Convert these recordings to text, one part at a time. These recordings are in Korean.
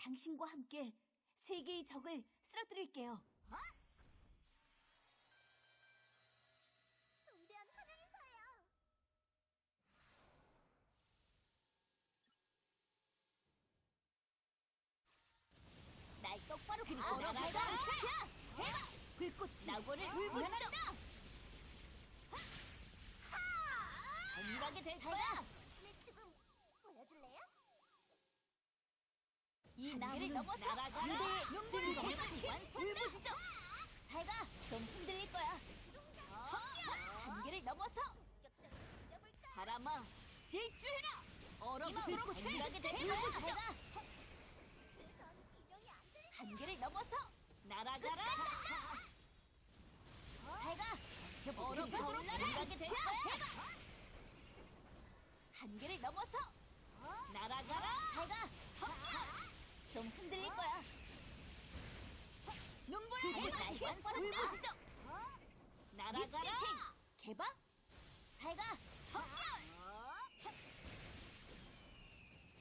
당신과 함께 세계의 적을 쓰러뜨릴게요. 성대한 환영인사예요. 날 똑바로 걸어가라! 불꽃이 낙원을 불붙여! 전율하게 될 거야! 당신의 죽음 보여줄래요? 이 나무를 넘어서 무대의 눈물을 울부짖어! 잘가! 좀 흔들릴 거야! 성령! 한계를 넘어서! 본격적으로 죽여볼까? 바람아! 질주해라! 얼어붙을 전율하게 될 거야! 잘가! 최소한 비명이 안 들릴 한계를 넘어서! 날아가라! 잘가! 얼어붙도록 전율하게 될 거야! 한계를 넘어서! 날아가라! 잘가! 성령! 좀 흔들릴 거야! 눈물을 울부짖어! 날아가라! 개방! 잘가! 성령!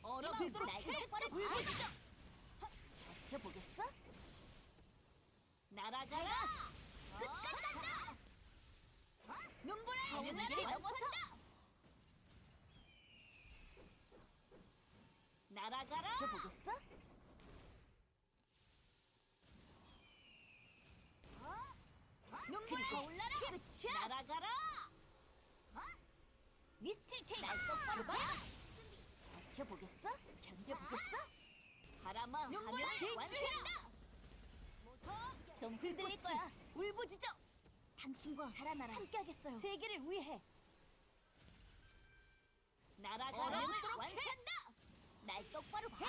얼어붙도록 울부짖어! 버텨보겠어? 날아가라! 끝까지 간다! 눈물의 한계를 넘어선다! 날아가라! 버텨보겠어? 눈물이 올라라! 끝이야! 날아가라! 미스틸 날 똑바로 봐! 버텨보겠어? 견뎌보겠어? 바람아 하면 질주해라! 좀 흔들릴 거야! 울부짖어! 당신과 살아나라 함께하겠어요 세계를 위해! 날아가라! 완수한다! 날 똑바로 봐!